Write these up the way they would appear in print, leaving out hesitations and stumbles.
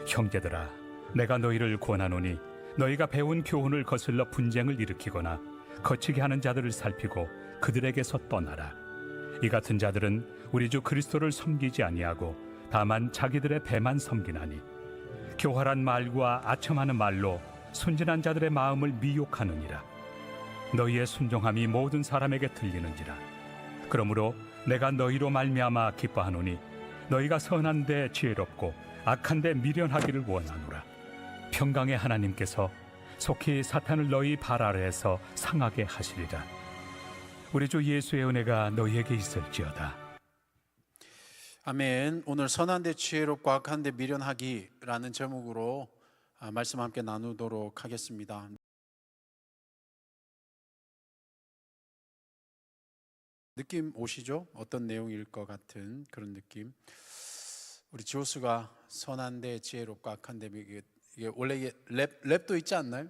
형제들아, 내가 너희를 권하노니 너희가 배운 교훈을 거슬러 분쟁을 일으키거나 거치게 하는 자들을 살피고 그들에게서 떠나라. 이 같은 자들은 우리 주 그리스도를 섬기지 아니하고 다만 자기들의 배만 섬기나니 교활한 말과 아첨하는 말로 순진한 자들의 마음을 미혹하느니라. 너희의 순종함이 모든 사람에게 들리는지라. 그러므로 내가 너희로 말미암아 기뻐하노니 너희가 선한데 지혜롭고 악한데 미련하기를 원하노라. 평강의 하나님께서 속히 사탄을 너희 발 아래에서 상하게 하시리라. 우리 주 예수의 은혜가 너희에게 있을지어다. 아멘. 오늘 선한데 지혜롭고 악한데 미련하기라는 제목으로 말씀 함께 나누도록 하겠습니다. 느낌 오시죠? 어떤 내용일 것 같은 그런 느낌. 우리 지호수가 선한데 지혜롭고 악한데, 이게 원래 이게 랩도 있지 않나요?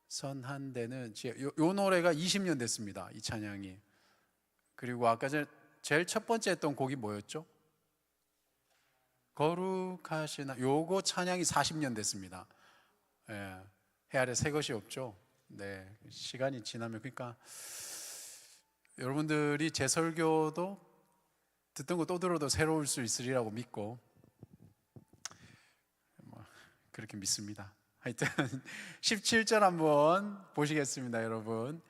선한데는 지혜. 요 노래가 20년 됐습니다, 이 찬양이. 그리고 아까 전에 제일 첫 번째 했던 곡이 뭐였죠? 거룩하시나. 요거 찬양이 40년 됐습니다. 예, 해 아래 새 것이 없죠. 네, 시간이 지나면. 그러니까 여러분들이 제 설교도 듣던 거 또 들어도 새로울 수 있으리라고 믿고 그렇게 믿습니다. 하여튼 17절 한번 보시겠습니다. 여러분,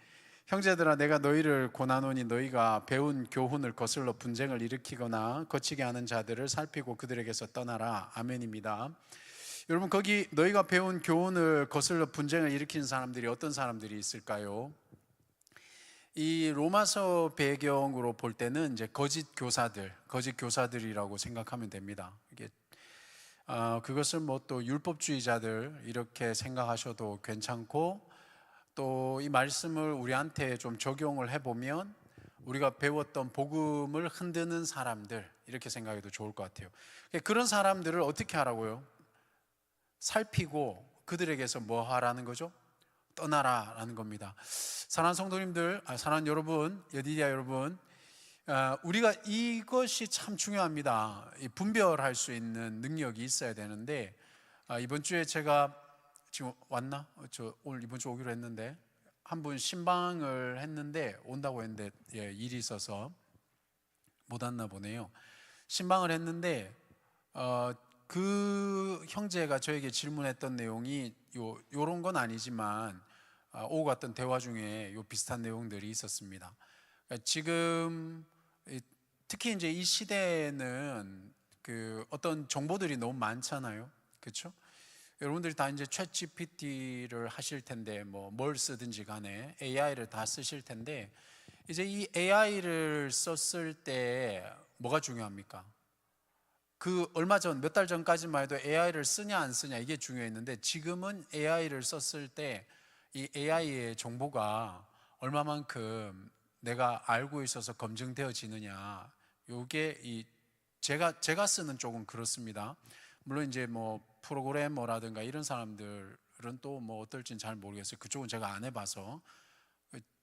형제들아, 내가 너희를 권하노니 너희가 배운 교훈을 거슬러 분쟁을 일으키거나 거치게 하는 자들을 살피고 그들에게서 떠나라. 아멘입니다. 여러분, 거기 너희가 배운 교훈을 거슬러 분쟁을 일으키는 사람들이 어떤 사람들이 있을까요? 이 로마서 배경으로 볼 때는 이제 거짓 교사들이라고 생각하면 됩니다. 이게 그것을 뭐 또 율법주의자들 이렇게 생각하셔도 괜찮고, 또 이 말씀을 우리한테 좀 적용을 해보면 우리가 배웠던 복음을 흔드는 사람들 이렇게 생각해도 좋을 것 같아요. 그런 사람들을 어떻게 하라고요? 살피고 그들에게서 뭐 하라는 거죠? 떠나라라는 겁니다. 사랑하는 성도님들, 사랑하는 여러분, 여디디아 여러분, 우리가 이것이 참 중요합니다. 분별할 수 있는 능력이 있어야 되는데, 이번 주에 제가 지금 왔나? 저 오늘 이번 주 오기로 했는데 한 분 신방을 했는데 온다고 했는데 일이 있어서 못 왔나 보네요. 신방을 했는데 그 형제가 저에게 질문했던 내용이 요런 건 아니지만 오고 갔던 대화 중에 요 비슷한 내용들이 있었습니다. 지금 특히 이제 이 시대에는 그 어떤 정보들이 너무 많잖아요, 그렇죠? 여러분들이 다 이제 챗 GPT를 하실 텐데, 뭐 뭘 쓰든지 간에 AI를 다 쓰실 텐데, 이제 이 AI를 썼을 때 뭐가 중요합니까? 그 얼마 전, 몇 달 전까지만 해도 AI를 쓰냐 안 쓰냐 이게 중요했는데, 지금은 AI를 썼을 때 이 AI의 정보가 얼마만큼 내가 알고 있어서 검증되어지느냐, 요게 제가 쓰는 쪽은 그렇습니다. 물론 이제 뭐 프로그래머라든가 이런 사람들은 또 뭐 어떨지는 잘 모르겠어요. 그쪽은 제가 안 해봐서.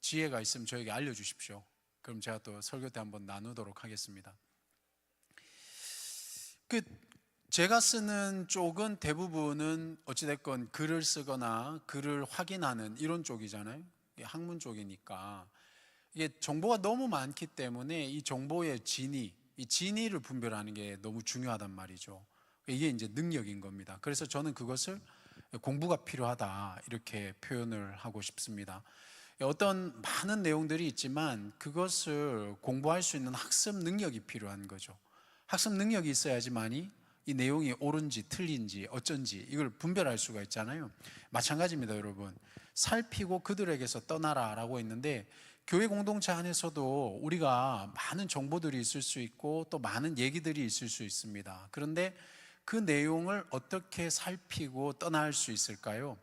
지혜가 있으면 저에게 알려주십시오. 그럼 제가 또 설교 때 한번 나누도록 하겠습니다. 제가 쓰는 쪽은 대부분은 어찌됐건 글을 쓰거나 글을 확인하는 이런 쪽이잖아요. 학문 쪽이니까 이게 정보가 너무 많기 때문에 이 정보의 이 진위를 분별하는 게 너무 중요하단 말이죠. 이게 이제 능력인 겁니다. 그래서 저는 그것을 공부가 필요하다 이렇게 표현을 하고 싶습니다. 어떤 많은 내용들이 있지만 그것을 공부할 수 있는 학습 능력이 필요한 거죠. 학습 능력이 있어야지만이 이 내용이 옳은지 틀린지 어쩐지 이걸 분별할 수가 있잖아요. 마찬가지입니다, 여러분. 살피고 그들에게서 떠나라 라고 했는데, 교회 공동체 안에서도 우리가 많은 정보들이 있을 수 있고 또 많은 얘기들이 있을 수 있습니다. 그런데 그 내용을 어떻게 살피고 떠날 수 있을까요?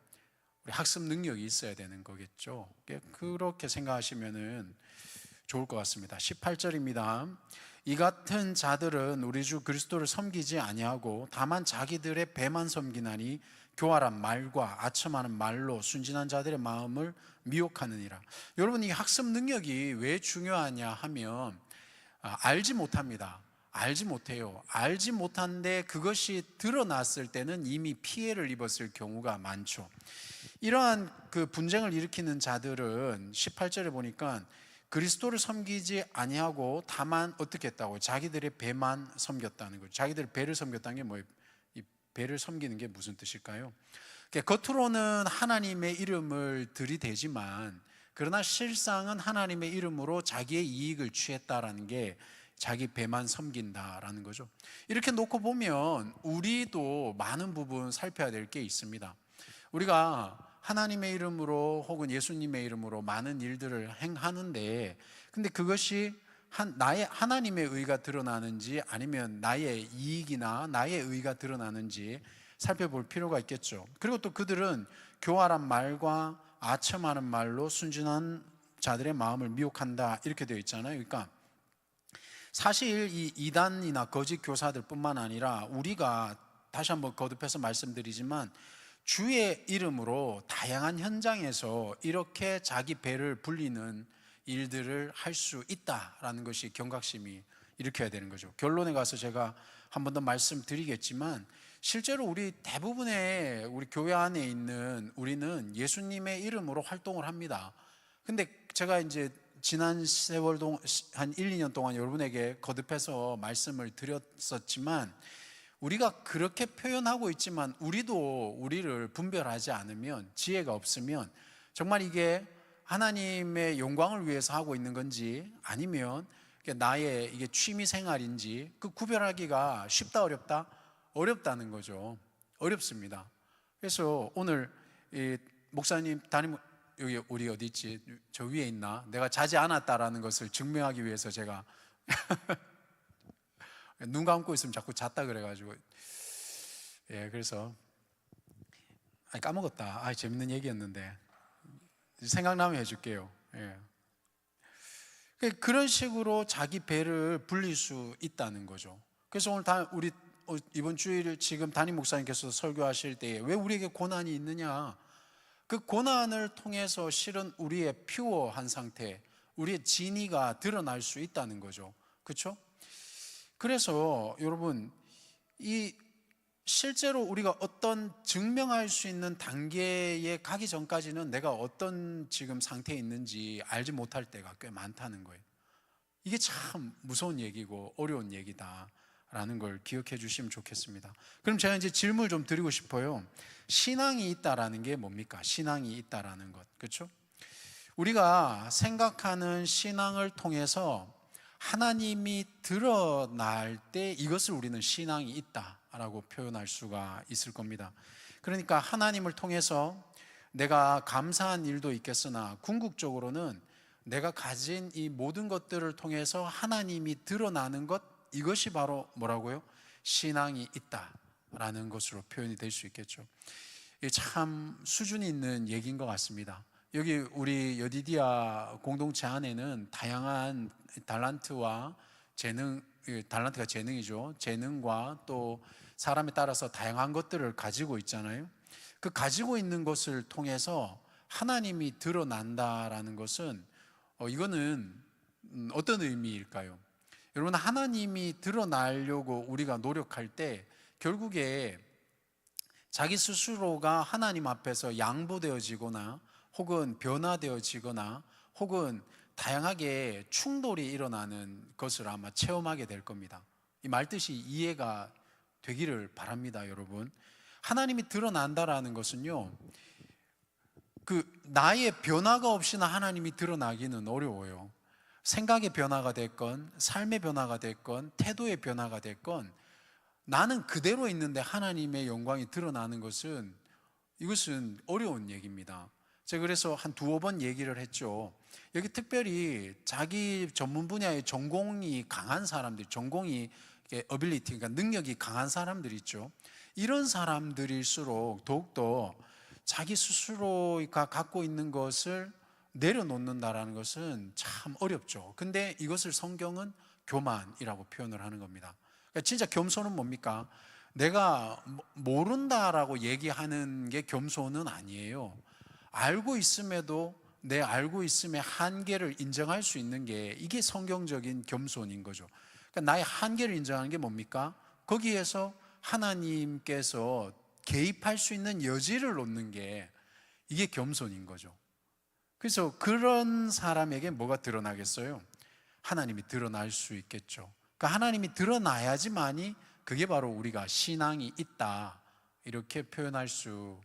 우리 학습 능력이 있어야 되는 거겠죠. 그렇게 생각하시면 좋을 것 같습니다. 18절입니다. 이 같은 자들은 우리 주 그리스도를 섬기지 아니하고 다만 자기들의 배만 섬기나니 교활한 말과 아첨하는 말로 순진한 자들의 마음을 미혹하느니라. 여러분, 이 학습 능력이 왜 중요하냐 하면 알지 못합니다. 알지 못해요. 알지 못한데 그것이 드러났을 때는 이미 피해를 입었을 경우가 많죠. 이러한 그 분쟁을 일으키는 자들은 18절에 보니까 그리스도를 섬기지 아니하고 다만 어떻게 했다고? 자기들의 배만 섬겼다는 거죠. 자기들의 배를 섬겼다는 게 뭐예요? 이 배를 섬기는 게 무슨 뜻일까요? 그러니까 겉으로는 하나님의 이름을 들이대지만 그러나 실상은 하나님의 이름으로 자기의 이익을 취했다라는 게 자기 배만 섬긴다라는 거죠. 이렇게 놓고 보면 우리도 많은 부분 살펴야 될 게 있습니다. 우리가 하나님의 이름으로 혹은 예수님의 이름으로 많은 일들을 행하는데 근데 그것이 나의 하나님의 의가 드러나는지 아니면 나의 이익이나 나의 의가 드러나는지 살펴볼 필요가 있겠죠. 그리고 또 그들은 교활한 말과 아첨하는 말로 순진한 자들의 마음을 미혹한다 이렇게 되어 있잖아요. 그러니까 사실 이 이단이나 거짓 교사들 뿐만 아니라 우리가 다시 한번 거듭해서 말씀드리지만 주의 이름으로 다양한 현장에서 이렇게 자기 배를 불리는 일들을 할 수 있다라는 것이 경각심이 일으켜야 되는 거죠. 결론에 가서 제가 한 번 더 말씀드리겠지만 실제로 우리 대부분의 우리 교회 안에 있는 우리는 예수님의 이름으로 활동을 합니다. 근데 제가 이제 지난 세월 동안 한 1, 2년 동안 여러분에게 거듭해서 말씀을 드렸었지만 우리가 그렇게 표현하고 있지만 우리도 우리를 분별하지 않으면 지혜가 없으면 정말 이게 하나님의 영광을 위해서 하고 있는 건지 아니면 나의 이게 취미 생활인지 그 구별하기가 쉽다 어렵다? 어렵다는 거죠. 어렵습니다. 그래서 오늘 이 목사님 담임 여기 우리 어디 있지? 저 위에 있나? 내가 자지 않았다라는 것을 증명하기 위해서 제가 눈 감고 있으면 자꾸 잤다 그래가지고 그래서 까먹었다. 재밌는 얘기였는데 생각나면 해줄게요. 그런 식으로 자기 배를 불릴 수 있다는 거죠. 그래서 오늘 우리 이번 주일 지금 담임 목사님께서 설교하실 때에 왜 우리에게 고난이 있느냐? 그 고난을 통해서 실은 우리의 퓨어한 상태, 우리의 진의가 드러날 수 있다는 거죠. 그렇죠? 그래서 여러분 이 실제로 우리가 어떤 증명할 수 있는 단계에 가기 전까지는 내가 어떤 지금 상태에 있는지 알지 못할 때가 꽤 많다는 거예요. 이게 참 무서운 얘기고 어려운 얘기다라는 걸 기억해 주시면 좋겠습니다. 그럼 제가 이제 질문을 좀 드리고 싶어요. 신앙이 있다라는 게 뭡니까? 신앙이 있다라는 것, 그렇죠? 우리가 생각하는 신앙을 통해서 하나님이 드러날 때 이것을 우리는 신앙이 있다라고 표현할 수가 있을 겁니다. 그러니까 하나님을 통해서 내가 감사한 일도 있겠으나 궁극적으로는 내가 가진 이 모든 것들을 통해서 하나님이 드러나는 것, 이것이 바로 뭐라고요? 신앙이 있다라는 것으로 표현이 될 수 있겠죠. 이게 참 수준이 있는 얘기인 것 같습니다. 여기 우리 여디디아 공동체 안에는 다양한 달란트와 재능, 달란트가 재능이죠. 재능과 또 사람에 따라서 다양한 것들을 가지고 있잖아요. 그 가지고 있는 것을 통해서 하나님이 드러난다라는 것은 이거는 어떤 의미일까요? 여러분, 하나님이 드러나려고 우리가 노력할 때 결국에 자기 스스로가 하나님 앞에서 양보되어지거나 혹은 변화되어지거나 혹은 다양하게 충돌이 일어나는 것을 아마 체험하게 될 겁니다. 이 말뜻이 이해가 되기를 바랍니다, 여러분. 하나님이 드러난다라는 것은요, 나의 변화가 없이나 하나님이 드러나기는 어려워요. 생각의 변화가 됐건 삶의 변화가 됐건 태도의 변화가 됐건 나는 그대로 있는데 하나님의 영광이 드러나는 것은 이것은 어려운 얘기입니다. 제가 그래서 한 두어 번 얘기를 했죠. 여기 특별히 자기 전문 분야의 전공이 강한 사람들, 전공이 어빌리티, 그러니까 능력이 강한 사람들 있죠. 이런 사람들일수록 더욱더 자기 스스로가 갖고 있는 것을 내려놓는다라는 것은 참 어렵죠. 근데 이것을 성경은 교만이라고 표현을 하는 겁니다. 그러니까 진짜 겸손은 뭡니까? 내가 모른다라고 얘기하는 게 겸손은 아니에요. 알고 있음에도 내 알고 있음의 한계를 인정할 수 있는 게 이게 성경적인 겸손인 거죠. 그러니까 나의 한계를 인정하는 게 뭡니까? 거기에서 하나님께서 개입할 수 있는 여지를 놓는 게 이게 겸손인 거죠. 그래서 그런 사람에게 뭐가 드러나겠어요? 하나님이 드러날 수 있겠죠. 그러니까 하나님이 드러나야지만이 그게 바로 우리가 신앙이 있다 이렇게 표현할 수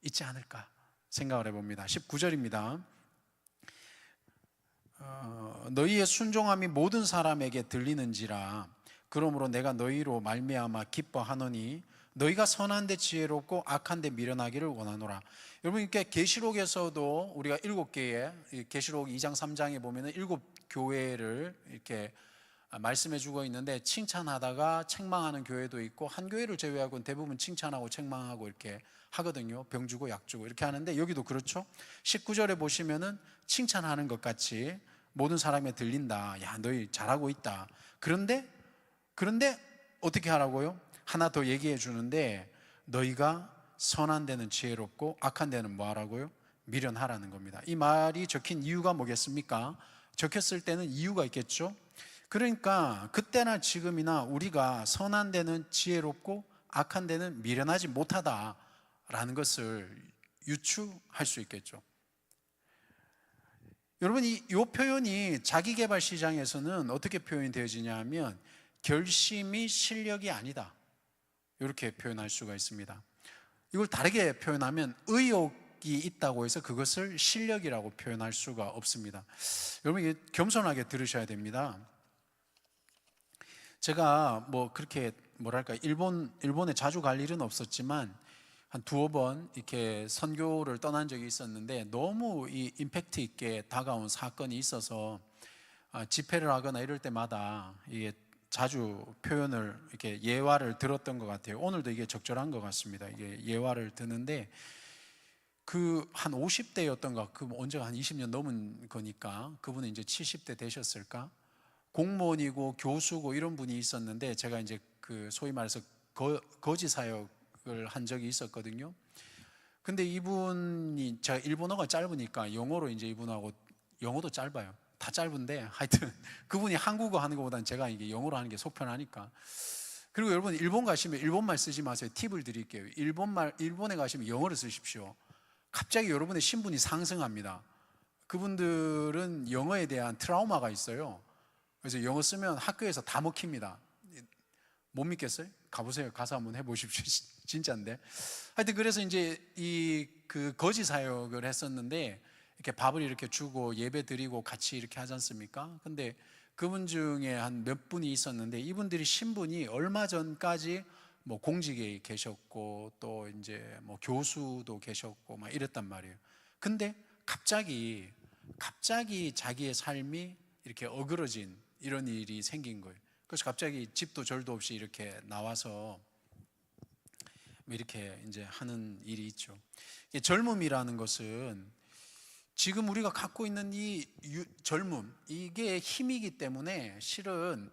있지 않을까 생각을 해봅니다. 19절입니다. 너희의 순종함이 모든 사람에게 들리는지라 그러므로 내가 너희로 말미암아 기뻐하노니 너희가 선한데 지혜롭고 악한데 미련하기를 원하노라. 여러분 이렇게 계시록에서도 우리가 7개의 계시록 2장 3장에 보면은 7교회를 이렇게 말씀해 주고 있는데 칭찬하다가 책망하는 교회도 있고 한 교회를 제외하고는 대부분 칭찬하고 책망하고 이렇게 하거든요. 병 주고 약 주고 이렇게 하는데 여기도 그렇죠. 19절에 보시면은 칭찬하는 것 같이 모든 사람에 들린다. 야, 너희 잘하고 있다. 그런데 어떻게 하라고요? 하나 더 얘기해 주는데 너희가 선한 데는 지혜롭고 악한 데는 뭐 하라고요? 미련하라는 겁니다. 이 말이 적힌 이유가 뭐겠습니까? 적혔을 때는 이유가 있겠죠. 그러니까 그때나 지금이나 우리가 선한 데는 지혜롭고 악한 데는 미련하지 못하다라는 것을 유추할 수 있겠죠. 여러분 이 표현이 자기개발 시장에서는 어떻게 표현이 되어지냐 하면 결심이 실력이 아니다 이렇게 표현할 수가 있습니다. 이걸 다르게 표현하면 의욕이 있다고 해서 그것을 실력이라고 표현할 수가 없습니다. 여러분 이게 겸손하게 들으셔야 됩니다. 제가 뭐 그렇게 뭐랄까 일본에 자주 갈 일은 없었지만 한 두어 번 이렇게 선교를 떠난 적이 있었는데 너무 이 임팩트 있게 다가온 사건이 있어서 집회를 하거나 이럴 때마다 이게 자주 표현을 이렇게 예화를 들었던 것 같아요. 오늘도 이게 적절한 것 같습니다. 이게 예화를 듣는데 그 한 50대였던가 그 언제가 한 20년 넘은 거니까 그분은 이제 70대 되셨을까? 공무원이고 교수고 이런 분이 있었는데 제가 이제 그 소위 말해서 거지 사역을 한 적이 있었거든요. 근데 이분이 제가 일본어가 짧으니까 영어로 이제 이분하고 영어도 짧아요. 다 짧은데 하여튼 그분이 한국어 하는 것보다는 제가 이게 영어로 하는 게 속 편하니까. 그리고 여러분 일본 가시면 일본말 쓰지 마세요. 팁을 드릴게요. 일본에 가시면 영어를 쓰십시오. 갑자기 여러분의 신분이 상승합니다. 그분들은 영어에 대한 트라우마가 있어요. 그래서 영어 쓰면 학교에서 다 먹힙니다. 못 믿겠어요? 가보세요. 가서 한번 해보십시오. 진짜인데. 하여튼 그래서 이제 그 거지 사역을 했었는데 이렇게 밥을 이렇게 주고 예배 드리고 같이 이렇게 하지 않습니까? 근데 그분 중에 한 몇 분이 있었는데 이분들이 신분이 얼마 전까지 뭐 공직에 계셨고 또 이제 뭐 교수도 계셨고 막 이랬단 말이에요. 근데 갑자기 자기의 삶이 이렇게 어그러진 이런 일이 생긴 거예요. 그래서 갑자기 집도 절도 없이 이렇게 나와서 이렇게 이제 하는 일이 있죠. 젊음이라는 것은 지금 우리가 갖고 있는 이 젊음, 이게 힘이기 때문에 실은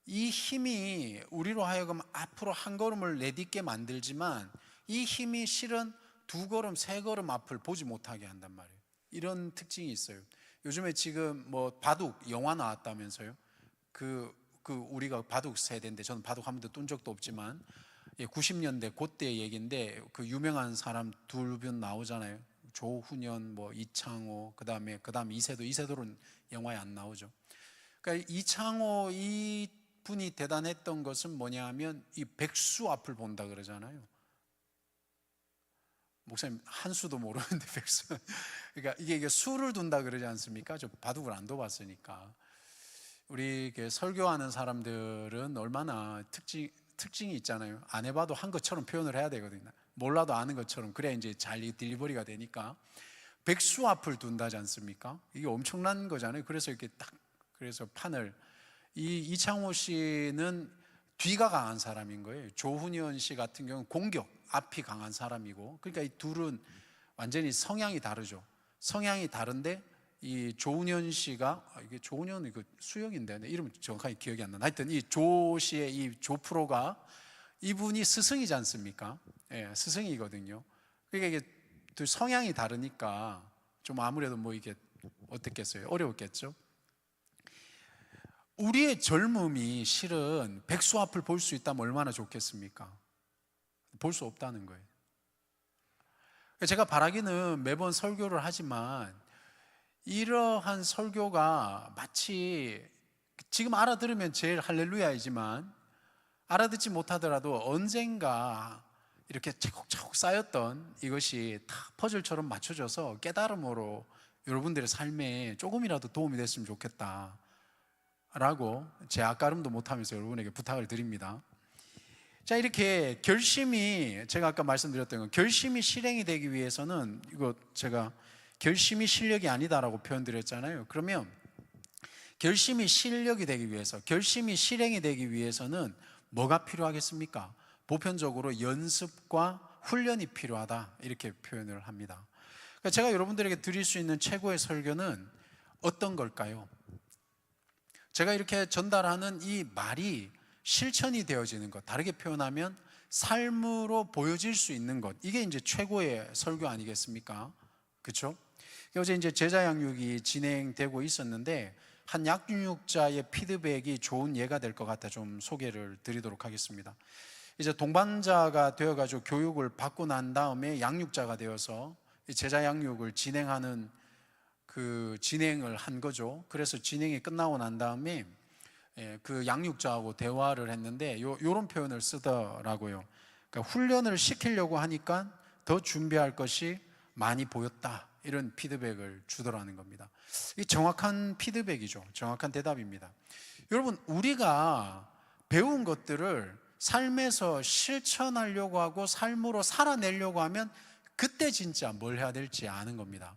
이 힘이 우리로 하여금 앞으로 한 걸음을 내딛게 만들지만 이 힘이 실은 두 걸음, 세 걸음 앞을 보지 못하게 한단 말이에요. 이런 특징이 있어요. 요즘에 지금 뭐 바둑 영화 나왔다면서요? 우리가 바둑 세대인데 저는 바둑 한 번도 뚠 적도 없지만 90년대 그때 얘기인데 그 유명한 사람 두 분 나오잖아요. 조훈현, 뭐 이창호, 그다음 이세도는 영화에 안 나오죠. 그러니까 이창호 이 분이 대단했던 것은 뭐냐하면 이 백수 앞을 본다 그러잖아요. 목사님 한 수도 모르는데 백수. 그러니까 이게 수를 둔다 그러지 않습니까? 저 바둑을 안 둬봤으니까. 우리 설교하는 사람들은 얼마나 특징이 있잖아요. 안 해봐도 한 것처럼 표현을 해야 되거든요. 몰라도 아는 것처럼. 그래야 이제 잘 딜리버리가 되니까. 백수 앞을 둔다지 않습니까? 이게 엄청난 거잖아요. 그래서 이렇게 그래서 판을. 이창호 씨는 뒤가 강한 사람인 거예요. 조훈현 씨 같은 경우는 공격, 앞이 강한 사람이고. 그러니까 이 둘은 완전히 성향이 다르죠. 성향이 다른데 이 조훈현 씨가 이게 조훈현 이거 수영인데 이름 정확하게 기억이 안 나. 하여튼 이 조 씨의 이 조 프로가 이분이 스승이지 않습니까? 예, 스승이거든요. 그러니까 이게 두 성향이 다르니까 좀 아무래도 뭐 이게 어떻겠어요? 어려웠겠죠. 우리의 젊음이 실은 백수 앞을 볼 수 있다면 얼마나 좋겠습니까? 볼 수 없다는 거예요. 제가 바라기는 매번 설교를 하지만 이러한 설교가 마치 지금 알아들으면 제일 할렐루야이지만 알아듣지 못하더라도 언젠가 이렇게 차곡차곡 쌓였던 이것이 다 퍼즐처럼 맞춰져서 깨달음으로 여러분들의 삶에 조금이라도 도움이 됐으면 좋겠다 라고 제 앞가름도 못하면서 여러분에게 부탁을 드립니다. 자, 이렇게 결심이, 제가 아까 말씀드렸던 건 결심이 실행이 되기 위해서는, 이거 제가 결심이 실력이 아니다라고 표현드렸잖아요. 그러면 결심이 실력이 되기 위해서, 결심이 실행이 되기 위해서는 뭐가 필요하겠습니까? 보편적으로 연습과 훈련이 필요하다, 이렇게 표현을 합니다. 그러니까 제가 여러분들에게 드릴 수 있는 최고의 설교는 어떤 걸까요? 제가 이렇게 전달하는 이 말이 실천이 되어지는 것, 다르게 표현하면 삶으로 보여질 수 있는 것, 이게 이제 최고의 설교 아니겠습니까? 그렇죠? 어제 이제 제자 양육이 진행되고 있었는데 한 양육자의 피드백이 좋은 예가 될 것 같아 좀 소개를 드리도록 하겠습니다. 이제 동반자가 되어가지고 교육을 받고 난 다음에 양육자가 되어서 제자 양육을 진행하는 그 진행을 한 거죠. 그래서 진행이 끝나고 난 다음에 그 양육자하고 대화를 했는데 요런 표현을 쓰더라고요. 그러니까 훈련을 시키려고 하니까 더 준비할 것이 많이 보였다, 이런 피드백을 주더라는 겁니다. 이게 정확한 피드백이죠. 정확한 대답입니다. 여러분, 우리가 배운 것들을 삶에서 실천하려고 하고 삶으로 살아내려고 하면 그때 진짜 뭘 해야 될지 아는 겁니다.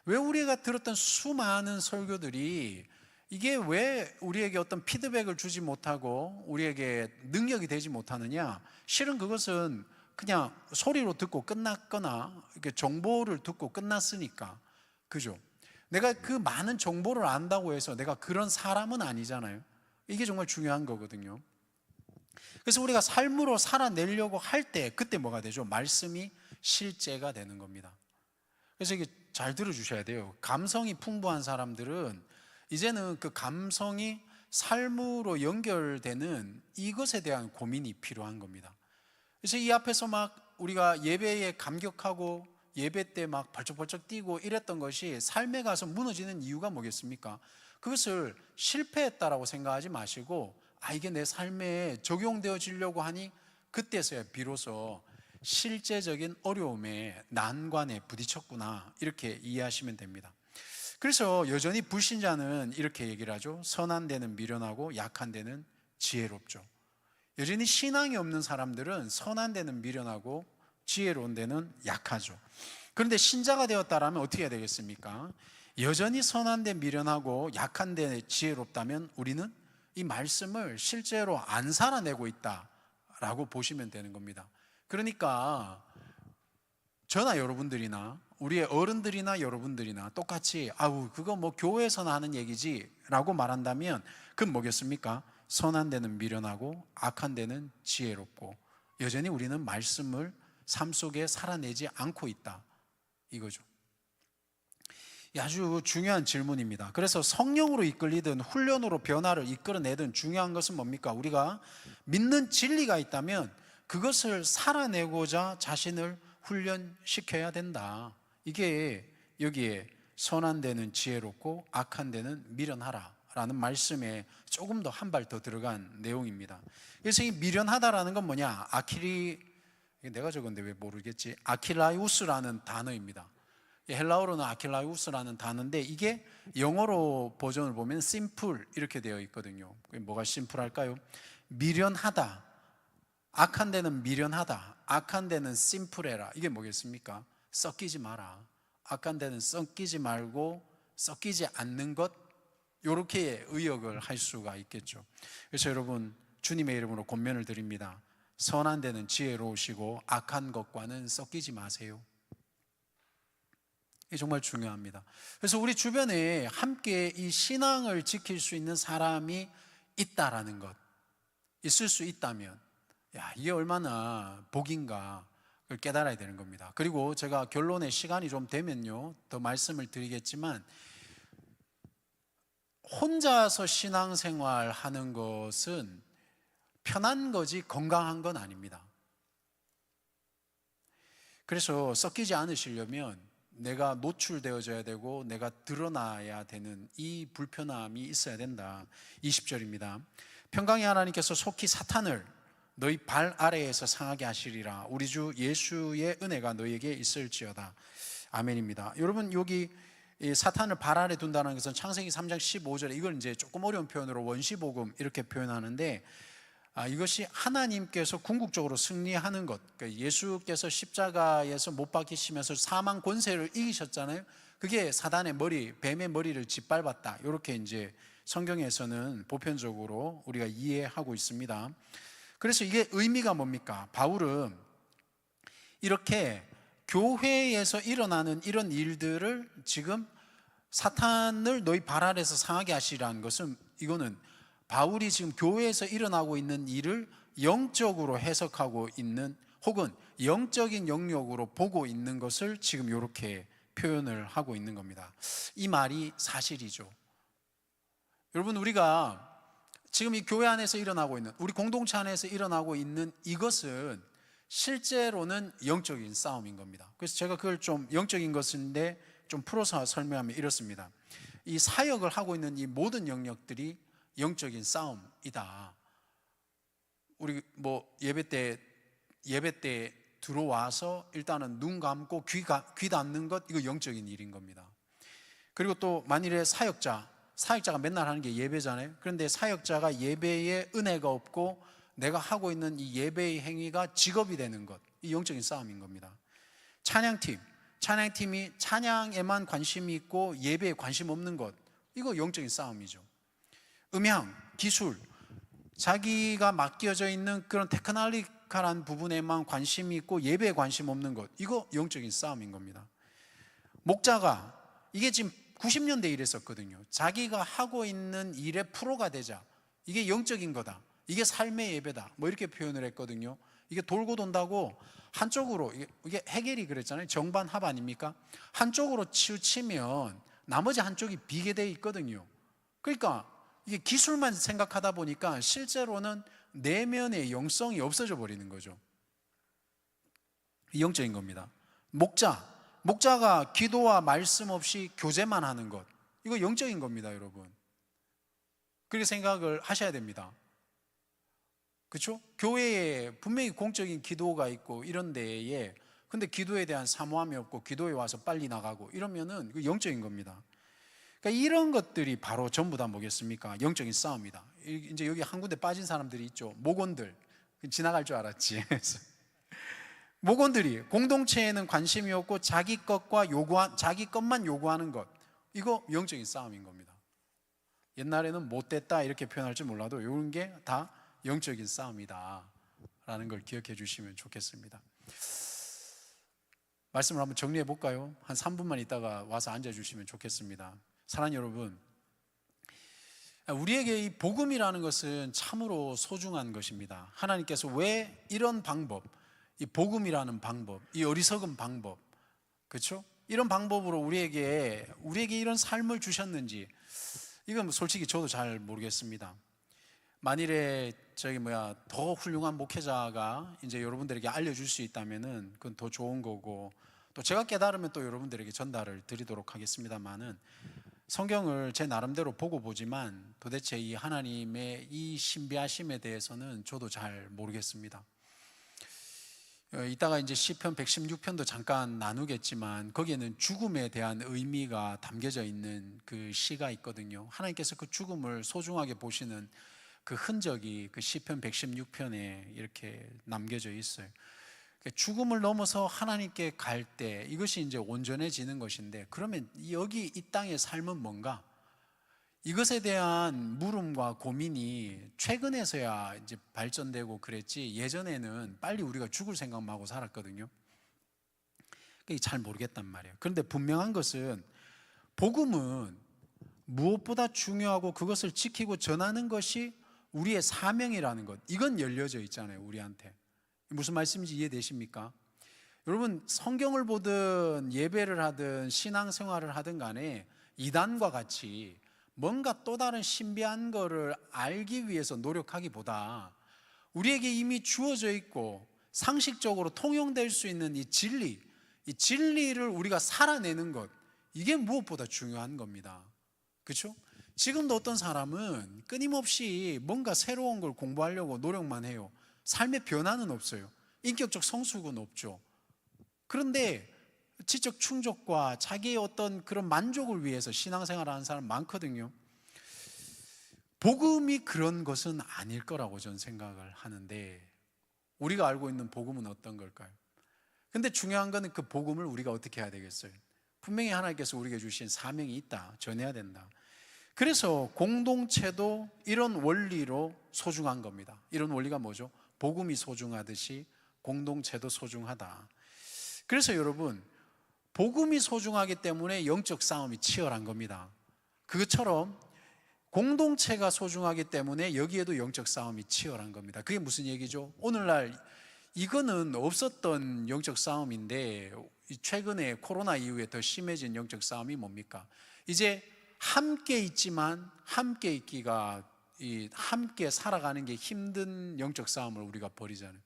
왜 우리가 들었던 수많은 설교들이 이게 왜 우리에게 어떤 피드백을 주지 못하고 우리에게 능력이 되지 못하느냐? 실은 그것은 그냥 소리로 듣고 끝났거나 이렇게 정보를 듣고 끝났으니까. 그죠? 내가 그 많은 정보를 안다고 해서 내가 그런 사람은 아니잖아요. 이게 정말 중요한 거거든요. 그래서 우리가 삶으로 살아내려고 할 때 그때 뭐가 되죠? 말씀이 실제가 되는 겁니다. 그래서 이게 잘 들어주셔야 돼요. 감성이 풍부한 사람들은 이제는 그 감성이 삶으로 연결되는 이것에 대한 고민이 필요한 겁니다. 그래서 이 앞에서 막 우리가 예배에 감격하고 예배 때 막 벌쩍벌쩍 뛰고 이랬던 것이 삶에 가서 무너지는 이유가 뭐겠습니까? 그것을 실패했다라고 생각하지 마시고, 이게 내 삶에 적용되어지려고 하니 그때서야 비로소 실제적인 어려움에 난관에 부딪혔구나, 이렇게 이해하시면 됩니다. 그래서 여전히 불신자는 이렇게 얘기를 하죠. 선한 데는 미련하고 약한 데는 지혜롭죠. 여전히 신앙이 없는 사람들은 선한 데는 미련하고 지혜로운 데는 약하죠. 그런데 신자가 되었다라면 어떻게 해야 되겠습니까? 여전히 선한 데 미련하고 약한 데 지혜롭다면 우리는 이 말씀을 실제로 안 살아내고 있다라고 보시면 되는 겁니다. 그러니까 저나 여러분들이나 우리의 어른들이나 여러분들이나 똑같이 그거 뭐 교회에서나 하는 얘기지 라고 말한다면 그건 뭐겠습니까? 선한 데는 미련하고 악한 데는 지혜롭고 여전히 우리는 말씀을 삶 속에 살아내지 않고 있다, 이거죠. 아주 중요한 질문입니다. 그래서 성령으로 이끌리든 훈련으로 변화를 이끌어내든 중요한 것은 뭡니까? 우리가 믿는 진리가 있다면 그것을 살아내고자 자신을 훈련시켜야 된다. 이게 여기에 선한 데는 지혜롭고 악한 데는 미련하라 라는 말씀에 조금 더 한 발 더 들어간 내용입니다. 그래서 이 미련하다라는 건 뭐냐? 내가 적었는데 왜 모르겠지? 아킬라이우스라는 단어입니다. 헬라어로는 아킬라이우스라는 단어인데 이게 영어로 버전을 보면 심플 이렇게 되어 있거든요. 뭐가 심플할까요? 미련하다, 악한 데는 미련하다, 악한 데는 심플해라. 이게 뭐겠습니까? 섞이지 마라. 악한 데는 섞이지 말고 섞이지 않는 것, 이렇게 의역을 할 수가 있겠죠. 그래서 여러분, 주님의 이름으로 권면을 드립니다. 선한 데는 지혜로우시고 악한 것과는 섞이지 마세요. 이게 정말 중요합니다. 그래서 우리 주변에 함께 이 신앙을 지킬 수 있는 사람이 있다라는 것, 있을 수 있다면 이게 얼마나 복인가 그걸 깨달아야 되는 겁니다. 그리고 제가 결론에 시간이 좀 되면요 더 말씀을 드리겠지만 혼자서 신앙생활 하는 것은 편한 거지 건강한 건 아닙니다. 그래서 섞이지 않으시려면 내가 노출되어져야 되고 내가 드러나야 되는 이 불편함이 있어야 된다. 20절입니다. 평강의 하나님께서 속히 사탄을 너희 발 아래에서 상하게 하시리라. 우리 주 예수의 은혜가 너희에게 있을지어다. 아멘입니다. 여러분, 여기 이 사탄을 발 아래 둔다는 것은 창세기 3장 15절에 이걸 이제 조금 어려운 표현으로 원시복음 이렇게 표현하는데, 이것이 하나님께서 궁극적으로 승리하는 것, 그러니까 예수께서 십자가에서 못 박히시면서 사망 권세를 이기셨잖아요. 그게 사단의 머리, 뱀의 머리를 짓밟았다. 이렇게 이제 성경에서는 보편적으로 우리가 이해하고 있습니다. 그래서 이게 의미가 뭡니까? 바울은 이렇게 교회에서 일어나는 이런 일들을 지금 사탄을 너희 발 아래에서 상하게 하시라는 것은, 이거는 바울이 지금 교회에서 일어나고 있는 일을 영적으로 해석하고 있는, 혹은 영적인 영역으로 보고 있는 것을 지금 이렇게 표현을 하고 있는 겁니다. 이 말이 사실이죠. 여러분, 우리가 지금 이 교회 안에서 일어나고 있는, 우리 공동체 안에서 일어나고 있는 이것은 실제로는 영적인 싸움인 겁니다. 그래서 제가 그걸 좀 영적인 것인데 좀 풀어서 설명하면 이렇습니다. 이 사역을 하고 있는 이 모든 영역들이 영적인 싸움이다. 우리 뭐 예배 때 들어와서 일단은 눈 감고 귀 닫는 것, 이거 영적인 일인 겁니다. 그리고 또 만일에 사역자가 맨날 하는 게 예배잖아요. 그런데 사역자가 예배에 은혜가 없고 내가 하고 있는 이 예배의 행위가 직업이 되는 것, 이 영적인 싸움인 겁니다. 찬양팀이 찬양에만 관심이 있고 예배에 관심 없는 것, 이거 영적인 싸움이죠. 음향, 기술, 자기가 맡겨져 있는 그런 테크놀리컬한 부분에만 관심이 있고 예배에 관심 없는 것, 이거 영적인 싸움인 겁니다. 목자가, 이게 지금 90년대 이랬었거든요. 자기가 하고 있는 일의 프로가 되자, 이게 영적인 거다, 이게 삶의 예배다, 뭐 이렇게 표현을 했거든요. 이게 돌고 돈다고 한쪽으로, 이게 해겔이 그랬잖아요. 정반합 아닙니까? 한쪽으로 치우치면 나머지 한쪽이 비게 돼 있거든요. 그러니까 이게 기술만 생각하다 보니까 실제로는 내면의 영성이 없어져 버리는 거죠. 영적인 겁니다. 목자가 기도와 말씀 없이 교제만 하는 것, 이거 영적인 겁니다, 여러분. 그렇게 생각을 하셔야 됩니다. 그렇죠? 교회에 분명히 공적인 기도가 있고 이런 데에, 근데 기도에 대한 사모함이 없고 기도에 와서 빨리 나가고 이러면은 그 영적인 겁니다. 그러니까 이런 것들이 바로 전부 다 뭐겠습니까? 영적인 싸움이다. 이제 여기 한 군데 빠진 사람들이 있죠. 목원들, 지나갈 줄 알았지. 목원들이 공동체에는 관심이 없고 자기 것만 요구하는 것, 이거 영적인 싸움인 겁니다. 옛날에는 못됐다 이렇게 표현할지 몰라도 이런 게 다 영적인 싸움이다 라는 걸 기억해 주시면 좋겠습니다. 말씀을 한번 정리해 볼까요? 한 3분만 있다가 와서 앉아 주시면 좋겠습니다. 사랑하는 여러분, 우리에게 이 복음이라는 것은 참으로 소중한 것입니다. 하나님께서 왜 이런 방법, 이 복음이라는 방법, 이 어리석은 방법, 그렇죠? 이런 방법으로 우리에게 이런 삶을 주셨는지, 이건 솔직히 저도 잘 모르겠습니다. 만일에 더 훌륭한 목회자가 이제 여러분들에게 알려줄 수 있다면은 그건 더 좋은 거고, 또 제가 깨달으면 또 여러분들에게 전달을 드리도록 하겠습니다만은, 성경을 제 나름대로 보고 보지만 도대체 이 하나님의 이 신비하심에 대해서는 저도 잘 모르겠습니다. 이따가 이제 시편 116편도 잠깐 나누겠지만 거기에는 죽음에 대한 의미가 담겨져 있는 그 시가 있거든요. 하나님께서 그 죽음을 소중하게 보시는 그 흔적이 그 시편 116편에 이렇게 남겨져 있어요. 죽음을 넘어서 하나님께 갈 때 이것이 이제 온전해지는 것인데, 그러면 여기 이 땅의 삶은 뭔가? 이것에 대한 물음과 고민이 최근에서야 이제 발전되고 그랬지, 예전에는 빨리 우리가 죽을 생각만 하고 살았거든요. 그게 잘 모르겠단 말이에요. 그런데 분명한 것은 복음은 무엇보다 중요하고 그것을 지키고 전하는 것이 우리의 사명이라는 것, 이건 열려져 있잖아요, 우리한테. 무슨 말씀인지 이해되십니까? 여러분, 성경을 보든 예배를 하든 신앙생활을 하든 간에 이단과 같이 뭔가 또 다른 신비한 거를 알기 위해서 노력하기보다 우리에게 이미 주어져 있고 상식적으로 통용될 수 있는 이 진리를 우리가 살아내는 것, 이게 무엇보다 중요한 겁니다. 그렇죠? 지금도 어떤 사람은 끊임없이 뭔가 새로운 걸 공부하려고 노력만 해요. 삶의 변화는 없어요. 인격적 성숙은 없죠. 그런데 지적 충족과 자기의 어떤 그런 만족을 위해서 신앙생활을 하는 사람 많거든요. 복음이 그런 것은 아닐 거라고 저는 생각을 하는데, 우리가 알고 있는 복음은 어떤 걸까요? 근데 중요한 거는 그 복음을 우리가 어떻게 해야 되겠어요? 분명히 하나님께서 우리에게 주신 사명이 있다, 전해야 된다. 그래서 공동체도 이런 원리로 소중한 겁니다. 이런 원리가 뭐죠? 복음이 소중하듯이 공동체도 소중하다. 그래서 여러분, 복음이 소중하기 때문에 영적 싸움이 치열한 겁니다. 그것처럼 공동체가 소중하기 때문에 여기에도 영적 싸움이 치열한 겁니다. 그게 무슨 얘기죠? 오늘날 이거는 없었던 영적 싸움인데 최근에 코로나 이후에 더 심해진 영적 싸움이 뭡니까? 이제 함께 있지만 함께 있기가, 함께 살아가는 게 힘든 영적 싸움을 우리가 벌이잖아요.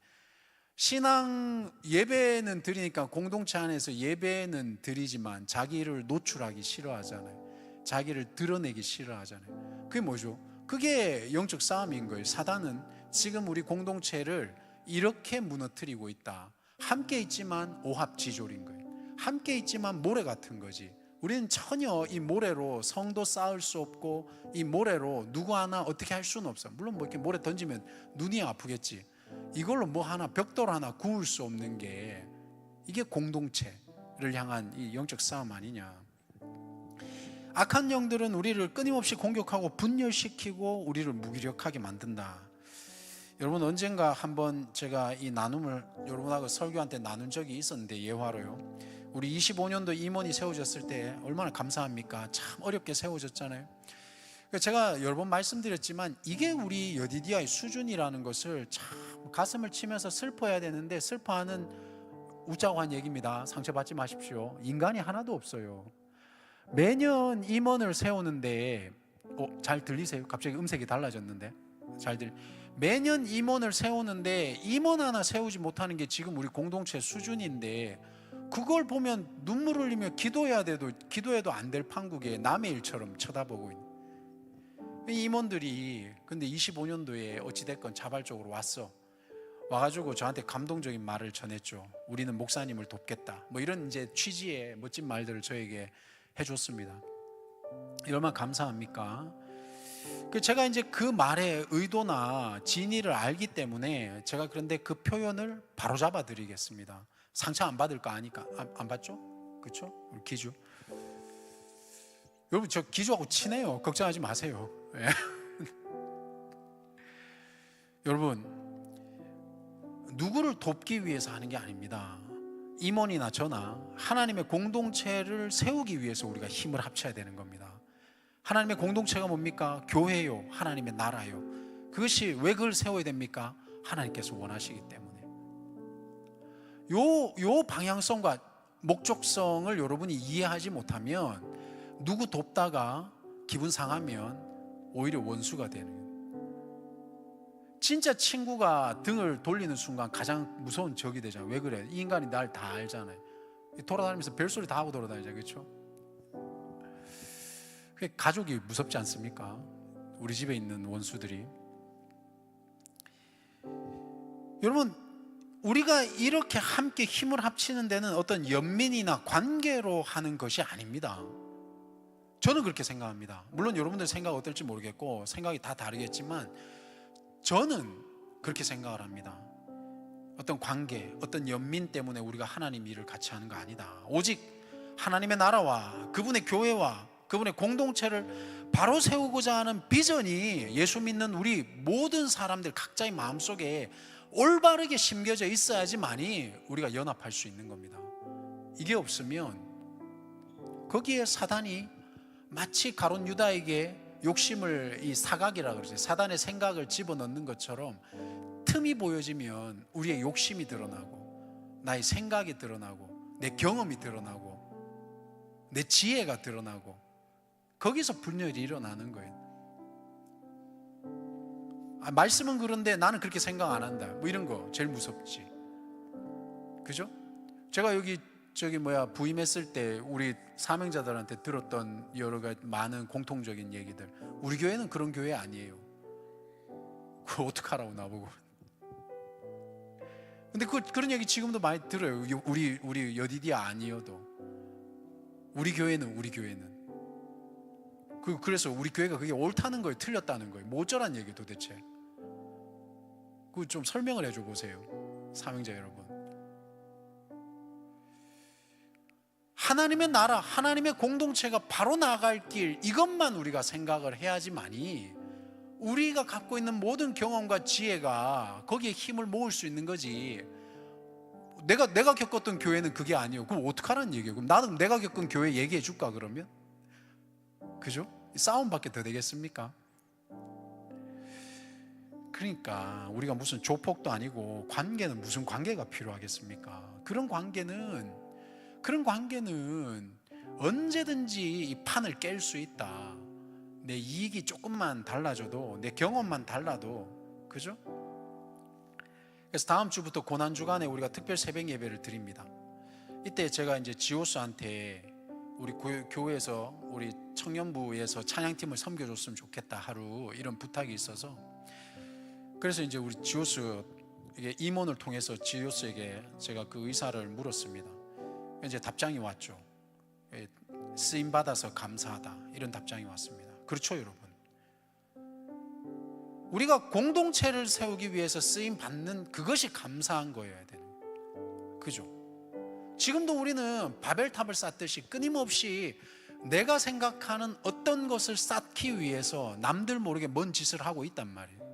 신앙 예배는 드리니까 공동체 안에서 예배는 드리지만 자기를 노출하기 싫어하잖아요. 자기를 드러내기 싫어하잖아요. 그게 뭐죠? 그게 영적 싸움인 거예요. 사단은 지금 우리 공동체를 이렇게 무너뜨리고 있다. 함께 있지만 오합지졸인 거예요. 함께 있지만 모래 같은 거지. 우리는 전혀 이 모래로 성도 쌓을 수 없고 이 모래로 누구 하나 어떻게 할 수는 없어. 물론 뭐 이렇게 모래 던지면 눈이 아프겠지. 이걸로 뭐 하나 벽돌 하나 구울 수 없는 게, 이게 공동체를 향한 이 영적 싸움 아니냐. 악한 영들은 우리를 끊임없이 공격하고 분열시키고 우리를 무기력하게 만든다. 여러분, 언젠가 한번 제가 이 나눔을 여러분하고 설교한 때 나눈 적이 있었는데, 예화로요. 우리 25년도 임원이 세워졌을 때 얼마나 감사합니까? 참 어렵게 세워졌잖아요. 제가 여러 번 말씀드렸지만 이게 우리 여디디아의 수준이라는 것을 참 가슴을 치면서 슬퍼해야 되는데, 슬퍼하는 웃자고 한 얘기입니다. 상처받지 마십시오. 인간이 하나도 없어요. 매년 임원을 세우는데, 잘 들리세요? 갑자기 음색이 달라졌는데, 매년 임원을 세우는데 임원 하나 세우지 못하는 게 지금 우리 공동체 수준인데, 그걸 보면 눈물 흘리며 기도해도 안 될 판국에 남의 일처럼 쳐다보고 있는 임원들이, 근데 25년도에 어찌됐건 자발적으로 와가지고 저한테 감동적인 말을 전했죠. 우리는 목사님을 돕겠다, 뭐 이런 이제 취지의 멋진 말들을 저에게 해줬습니다. 얼마나 감사합니까? 제가 이제 그 말의 의도나 진의를 알기 때문에 제가 그런데 그 표현을 바로잡아 드리겠습니다. 상처 안 받을 거 아니까. 안 받죠? 그렇죠? 우리 기주. 여러분, 저 기주하고 친해요. 걱정하지 마세요. 예. 여러분, 누구를 돕기 위해서 하는 게 아닙니다. 임원이나 저나 하나님의 공동체를 세우기 위해서 우리가 힘을 합쳐야 되는 겁니다. 하나님의 공동체가 뭡니까? 교회요, 하나님의 나라요. 그것이 왜 그걸 세워야 됩니까? 하나님께서 원하시기 때문에. 요 방향성과 목적성을 여러분이 이해하지 못하면, 누구 돕다가 기분 상하면 오히려 원수가 되는 거예요. 진짜 친구가 등을 돌리는 순간 가장 무서운 적이 되잖아요. 왜 그래? 이 인간이 날 다 알잖아요. 돌아다니면서 별소리 다 하고 돌아다니잖아요. 그렇죠? 가족이 무섭지 않습니까? 우리 집에 있는 원수들이. 여러분, 우리가 이렇게 함께 힘을 합치는 데는 어떤 연민이나 관계로 하는 것이 아닙니다. 저는 그렇게 생각합니다. 물론 여러분들 생각 어떨지 모르겠고 생각이 다 다르겠지만 저는 그렇게 생각을 합니다. 어떤 관계, 어떤 연민 때문에 우리가 하나님 일을 같이 하는 거 아니다. 오직 하나님의 나라와 그분의 교회와 그분의 공동체를 바로 세우고자 하는 비전이 예수 믿는 우리 모든 사람들 각자의 마음속에 올바르게 심겨져 있어야지만이 우리가 연합할 수 있는 겁니다. 이게 없으면 거기에 사단이 마치 가룟 유다에게 욕심을, 이 사각이라 그러죠. 사단의 생각을 집어넣는 것처럼 틈이 보여지면 우리의 욕심이 드러나고, 나의 생각이 드러나고, 내 경험이 드러나고, 내 지혜가 드러나고, 거기서 분열이 일어나는 거예요. 말씀은 그런데 나는 그렇게 생각 안 한다, 뭐 이런 거 제일 무섭지. 그죠? 제가 여기 부임했을 때 우리 사명자들한테 들었던 여러 가지 많은 공통적인 얘기들, 우리 교회는 그런 교회 아니에요. 그거 어떡하라고 나보고. 근데 그런 얘기 지금도 많이 들어요. 우리 여디디아 아니어도 우리 교회는 그래서 우리 교회가 그게 옳다는 거예요, 틀렸다는 거예요, 뭐 어쩌란 얘기예요 도대체. 그거 좀 설명을 해줘 보세요, 사명자 여러분. 하나님의 나라, 하나님의 공동체가 바로 나아갈 길, 이것만 우리가 생각을 해야지만이 우리가 갖고 있는 모든 경험과 지혜가 거기에 힘을 모을 수 있는 거지. 내가 겪었던 교회는 그게 아니에요. 그럼 어떡하라는 얘기예요? 그럼 나도 내가 겪은 교회 얘기해 줄까 그러면? 그죠? 싸움밖에 더 되겠습니까? 그러니까 우리가 무슨 조폭도 아니고 관계는 무슨 관계가 필요하겠습니까? 그런 관계는 언제든지 이 판을 깰 수 있다. 내 이익이 조금만 달라져도, 내 경험만 달라도, 그죠? 그래서 다음 주부터 고난주간에 우리가 특별 새벽 예배를 드립니다. 이때 제가 이제 지오스한테 우리 교회에서, 우리 청년부에서 찬양팀을 섬겨줬으면 좋겠다, 하루 이런 부탁이 있어서, 그래서 이제 우리 지오스 임원을 통해서 지오스에게 제가 그 의사를 물었습니다. 이제 답장이 왔죠. 쓰임 받아서 감사하다, 이런 답장이 왔습니다. 그렇죠 여러분? 우리가 공동체를 세우기 위해서 쓰임 받는 그것이 감사한 거여야 되는 거예요. 그죠? 지금도 우리는 바벨탑을 쌓듯이 끊임없이 내가 생각하는 어떤 것을 쌓기 위해서 남들 모르게 뭔 짓을 하고 있단 말이에요.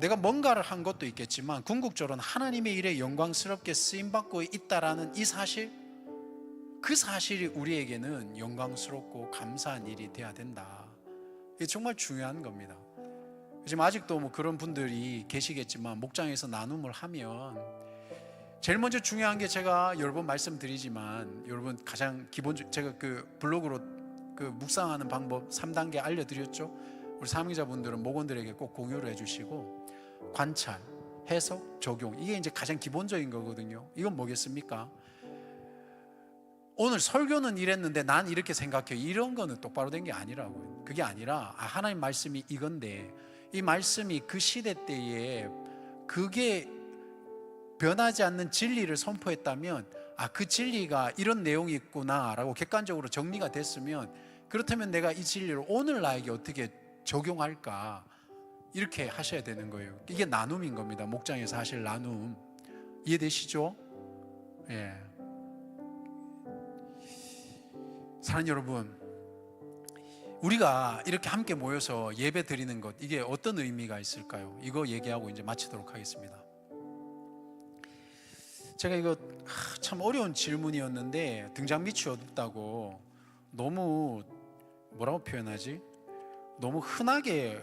내가 뭔가를 한 것도 있겠지만 궁극적으로는 하나님의 일에 영광스럽게 쓰임받고 있다라는 이 사실, 그 사실이 우리에게는 영광스럽고 감사한 일이 돼야 된다. 이게 정말 중요한 겁니다. 지금 아직도 뭐 그런 분들이 계시겠지만, 목장에서 나눔을 하면 제일 먼저 중요한 게, 제가 여러 번 말씀드리지만 여러분 가장 기본적, 제가 그 블로그로 그 묵상하는 방법 3단계 알려드렸죠. 우리 사명자분들은 목원들에게 꼭 공유를 해주시고, 관찰, 해석, 적용, 이게 이제 가장 기본적인 거거든요. 이건 뭐겠습니까? 오늘 설교는 이랬는데 난 이렇게 생각해, 이런 거는 똑바로 된 게 아니라고요. 그게 아니라 하나님 말씀이 이건데, 이 말씀이 그 시대 때에 그게 변하지 않는 진리를 선포했다면, 그 진리가 이런 내용이 있구나 라고 객관적으로 정리가 됐으면, 그렇다면 내가 이 진리를 오늘 나에게 어떻게 적용할까, 이렇게 하셔야 되는 거예요. 이게 나눔인 겁니다. 목장에서 하실 나눔. 이해되시죠? 예. 사랑하는 여러분, 우리가 이렇게 함께 모여서 예배 드리는 것, 이게 어떤 의미가 있을까요? 이거 얘기하고 이제 마치도록 하겠습니다. 제가 이거 참 어려운 질문이었는데, 등잔 밑이 어둡다고 너무 뭐라고 표현하지? 너무 흔하게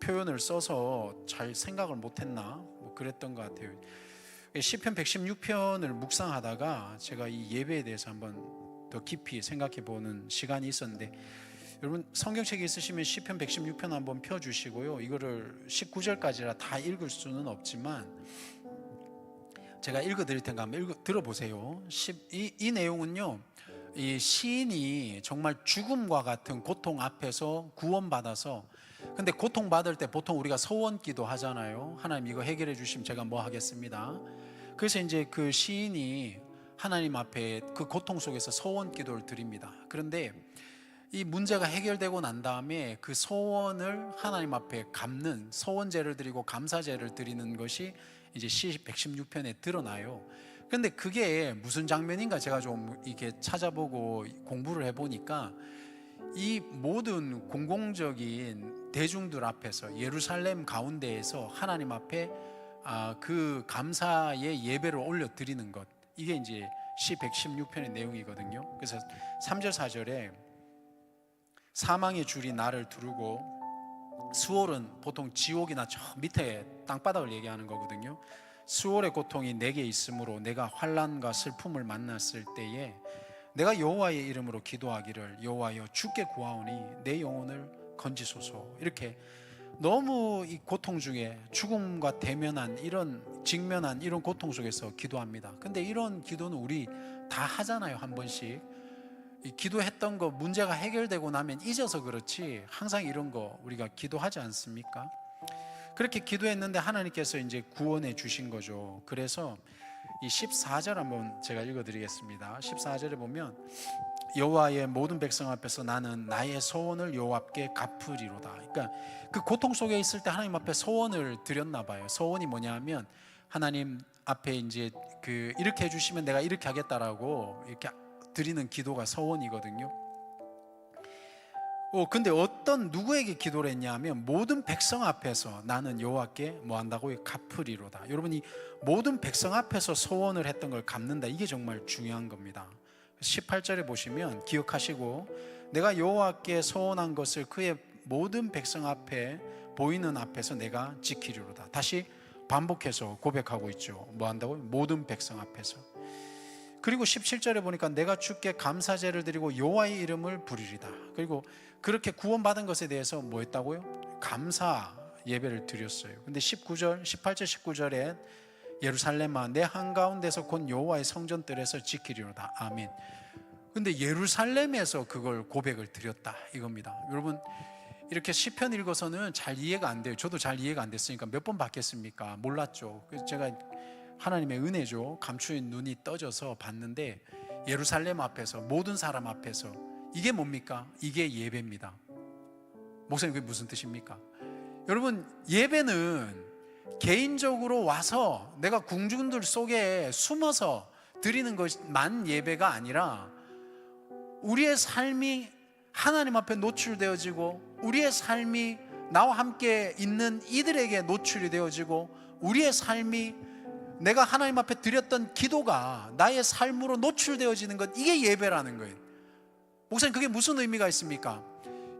표현을 써서 잘 생각을 못했나? 뭐 그랬던 것 같아요. 시편 116편을 묵상하다가 제가 이 예배에 대해서 한번 더 깊이 생각해 보는 시간이 있었는데, 여러분 성경책에 있으시면 시편 116편 한번 펴주시고요. 이거를 19절까지라 다 읽을 수는 없지만 제가 읽어드릴 테니까 한번 들어보세요. 이 내용은요, 이 시인이 정말 죽음과 같은 고통 앞에서 구원받아서, 근데 고통받을 때 보통 우리가 서원기도 하잖아요. 하나님 이거 해결해 주시면 제가 뭐 하겠습니다. 그래서 이제 그 시인이 하나님 앞에 그 고통 속에서 서원기도를 드립니다. 그런데 이 문제가 해결되고 난 다음에 그 소원을 하나님 앞에 갚는, 서원제를 드리고 감사제를 드리는 것이 이제 시 116편에 드러나요. 그런데 그게 무슨 장면인가 제가 좀 이렇게 찾아보고 공부를 해보니까, 이 모든 공공적인 대중들 앞에서 예루살렘 가운데에서 하나님 앞에 그 감사의 예배를 올려드리는 것, 이게 이제 시 116편의 내용이거든요. 그래서 3절 4절에 사망의 줄이 나를 두르고, 수월은 보통 지옥이나 저 밑에 땅바닥을 얘기하는 거거든요. 수월의 고통이 내게 있으므로 내가 환난과 슬픔을 만났을 때에 내가 여호와의 이름으로 기도하기를 여호와여 주께 구하오니 내 영혼을 건지소서. 이렇게 너무 이 고통 중에 죽음과 직면한 이런 고통 속에서 기도합니다. 근데 이런 기도는 우리 다 하잖아요. 한 번씩 이 기도했던 거 문제가 해결되고 나면 잊어서 그렇지 항상 이런 거 우리가 기도하지 않습니까? 그렇게 기도했는데 하나님께서 이제 구원해 주신 거죠. 그래서 이 14절 한번 제가 읽어드리겠습니다. 14절에 보면 여호와의 모든 백성 앞에서 나는 나의 소원을 여호와께 갚으리로다. 그러니까 그 고통 속에 있을 때 하나님 앞에 소원을 드렸나 봐요. 소원이 뭐냐면 하나님 앞에 이제 이렇게 해주시면 내가 이렇게 하겠다라고 이렇게 드리는 기도가 소원이거든요. 근데 누구에게 기도를 했냐면 모든 백성 앞에서 나는 여호와께 뭐 한다고요? 갚으리로다. 여러분이 모든 백성 앞에서 소원을 했던 걸 갚는다. 이게 정말 중요한 겁니다. 18절에 보시면 기억하시고 내가 여호와께 소원한 것을 그의 모든 백성 앞에 보이는 앞에서 내가 지키리로다. 다시 반복해서 고백하고 있죠. 뭐 한다고요? 모든 백성 앞에서. 그리고 17절에 보니까 내가 주께 감사제를 드리고 여호와의 이름을 부르리다. 그리고 그렇게 구원받은 것에 대해서 뭐 했다고요? 감사 예배를 드렸어요. 근데 18절 19절에 예루살렘아 내 한가운데서 곧 여호와의 성전들에서 지키리로다. 아멘. 근데 예루살렘에서 그걸 고백을 드렸다 이겁니다. 여러분 이렇게 시편 읽어서는 잘 이해가 안 돼요. 저도 잘 이해가 안 됐으니까 몇 번 받겠습니까? 몰랐죠. 그래서 제가 하나님의 은혜죠. 감추인 눈이 떠져서 봤는데 예루살렘 앞에서 모든 사람 앞에서 이게 뭡니까? 이게 예배입니다. 목사님 그게 무슨 뜻입니까? 여러분 예배는 개인적으로 와서 내가 궁중들 속에 숨어서 드리는 것만 예배가 아니라 우리의 삶이 하나님 앞에 노출되어지고 우리의 삶이 나와 함께 있는 이들에게 노출이 되어지고 우리의 삶이 내가 하나님 앞에 드렸던 기도가 나의 삶으로 노출되어지는 것, 이게 예배라는 거예요. 목사님 그게 무슨 의미가 있습니까?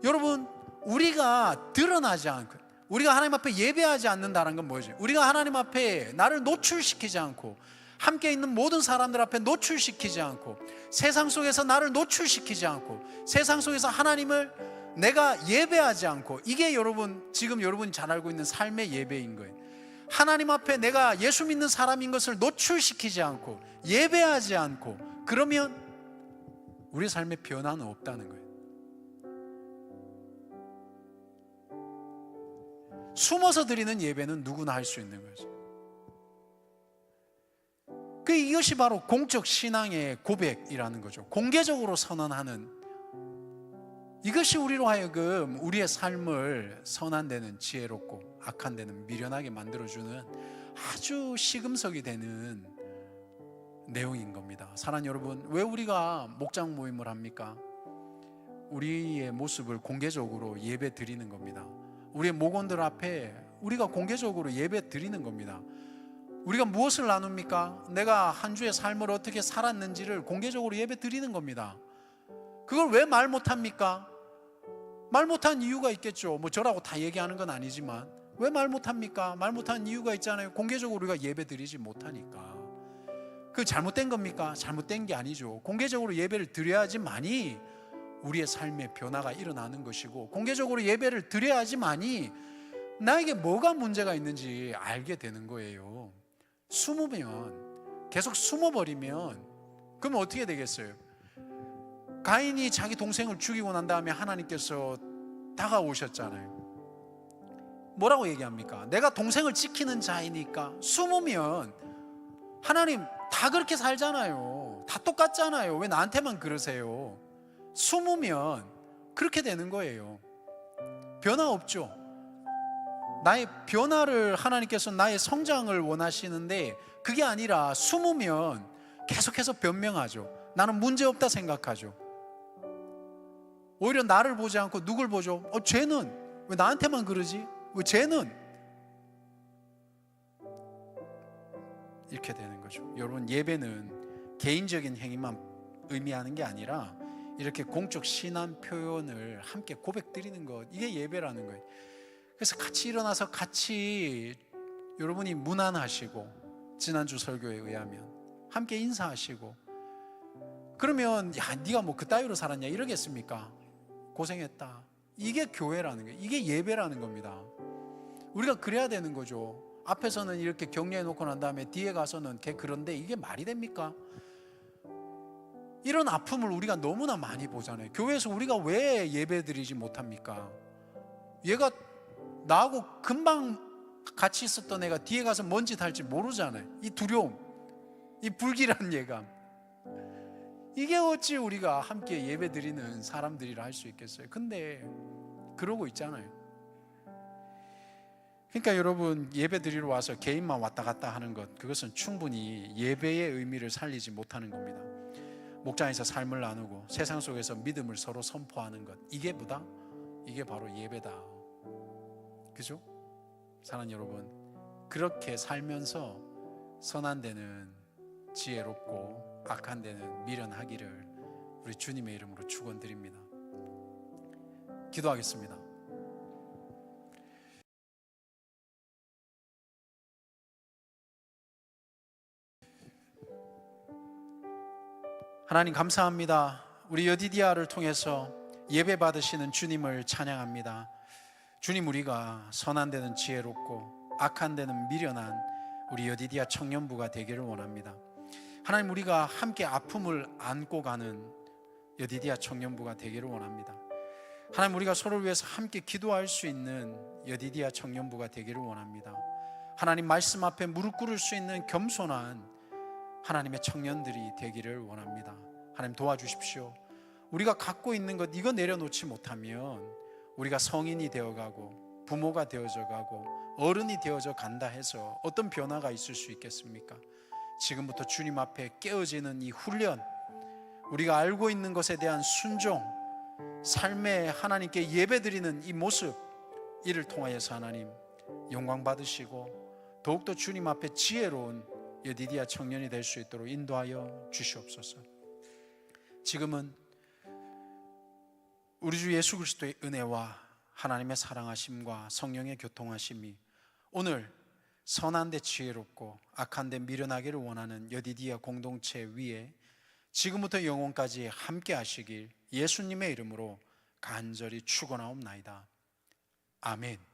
여러분 우리가 드러나지 않고 우리가 하나님 앞에 예배하지 않는다는 건 뭐죠? 우리가 하나님 앞에 나를 노출시키지 않고 함께 있는 모든 사람들 앞에 노출시키지 않고 세상 속에서 나를 노출시키지 않고 세상 속에서 하나님을 내가 예배하지 않고, 이게 지금 여러분이 잘 알고 있는 삶의 예배인 거예요. 하나님 앞에 내가 예수 믿는 사람인 것을 노출시키지 않고 예배하지 않고 그러면 우리 삶의 변화는 없다는 거예요. 숨어서 드리는 예배는 누구나 할 수 있는 거죠. 이것이 바로 공적 신앙의 고백이라는 거죠. 공개적으로 선언하는, 이것이 우리로 하여금 우리의 삶을 선한 데는 지혜롭고 악한 데는 미련하게 만들어주는 아주 시금석이 되는 내용인 겁니다. 사랑하는 여러분, 왜 우리가 목장 모임을 합니까? 우리의 모습을 공개적으로 예배 드리는 겁니다. 우리의 목원들 앞에 우리가 공개적으로 예배 드리는 겁니다. 우리가 무엇을 나눕니까? 내가 한 주의 삶을 어떻게 살았는지를 공개적으로 예배 드리는 겁니다. 그걸 왜 말 못합니까? 말 못한 이유가 있겠죠. 저라고 다 얘기하는 건 아니지만 왜 말 못합니까? 말 못한 이유가 있잖아요. 공개적으로 우리가 예배 드리지 못하니까. 그게 잘못된 겁니까? 잘못된 게 아니죠. 공개적으로 예배를 드려야지만이 우리의 삶의 변화가 일어나는 것이고, 공개적으로 예배를 드려야지만이 나에게 뭐가 문제가 있는지 알게 되는 거예요. 숨으면, 계속 숨어버리면 그러면 어떻게 되겠어요? 가인이 자기 동생을 죽이고 난 다음에 하나님께서 다가오셨잖아요. 뭐라고 얘기합니까? 내가 동생을 지키는 자이니까. 숨으면 하나님 다 그렇게 살잖아요. 다 똑같잖아요. 왜 나한테만 그러세요? 숨으면 그렇게 되는 거예요. 변화 없죠. 나의 변화를, 하나님께서 나의 성장을 원하시는데 그게 아니라 숨으면 계속해서 변명하죠. 나는 문제없다 생각하죠. 오히려 나를 보지 않고 누굴 보죠? 쟤는 왜 나한테만 그러지? 왜 쟤는? 이렇게 되는 거죠. 여러분, 예배는 개인적인 행위만 의미하는 게 아니라 이렇게 공적 신앙 표현을 함께 고백드리는 것, 이게 예배라는 거예요. 그래서 같이 일어나서 같이 여러분이 문안하시고, 지난주 설교에 의하면 함께 인사하시고, 그러면 야, 네가 뭐 그따위로 살았냐 이러겠습니까? 고생했다. 이게 교회라는 거예요. 이게 예배라는 겁니다. 우리가 그래야 되는 거죠. 앞에서는 이렇게 격려해 놓고 난 다음에 뒤에 가서는 걔 그런데 이게 말이 됩니까? 이런 아픔을 우리가 너무나 많이 보잖아요. 교회에서 우리가 왜 예배 드리지 못합니까? 얘가 나하고 금방 같이 있었던 애가 뒤에 가서 뭔 짓 할지 모르잖아요. 이 두려움, 이 불길한 예감, 이게 어찌 우리가 함께 예배 드리는 사람들이라 할 수 있겠어요? 근데 그러고 있잖아요. 그러니까 여러분, 예배 드리러 와서 개인만 왔다 갔다 하는 것, 그것은 충분히 예배의 의미를 살리지 못하는 겁니다. 목장에서 삶을 나누고 세상 속에서 믿음을 서로 선포하는 것, 이게 바로 예배다. 그죠? 사랑하는 여러분, 그렇게 살면서 선한 데는 지혜롭고 악한 데는 미련하기를 우리 주님의 이름으로 축원드립니다. 기도하겠습니다. 하나님 감사합니다. 우리 여디디아를 통해서 예배 받으시는 주님을 찬양합니다. 주님, 우리가 선한 데는 지혜롭고 악한 데는 미련한 우리 여디디아 청년부가 되기를 원합니다. 하나님, 우리가 함께 아픔을 안고 가는 여디디아 청년부가 되기를 원합니다. 하나님, 우리가 서로를 위해서 함께 기도할 수 있는 여디디아 청년부가 되기를 원합니다. 하나님 말씀 앞에 무릎 꿇을 수 있는 겸손한 하나님의 청년들이 되기를 원합니다. 하나님 도와주십시오. 우리가 갖고 있는 것 이거 내려놓지 못하면 우리가 성인이 되어가고 부모가 되어져 가고 어른이 되어져 간다 해서 어떤 변화가 있을 수 있겠습니까? 지금부터 주님 앞에 깨어지는 이 훈련, 우리가 알고 있는 것에 대한 순종, 삶에 하나님께 예배드리는 이 모습, 이를 통하여서 하나님 영광 받으시고 더욱더 주님 앞에 지혜로운 여디디아 청년이 될 수 있도록 인도하여 주시옵소서. 지금은 우리 주 예수 그리스도의 은혜와 하나님의 사랑하심과 성령의 교통하심이 오늘 선한 데 지혜롭고 악한 데 미련하기를 원하는 여디디아 공동체 위에 지금부터 영원까지 함께 하시길 예수님의 이름으로 간절히 축원하옵나이다. 아멘.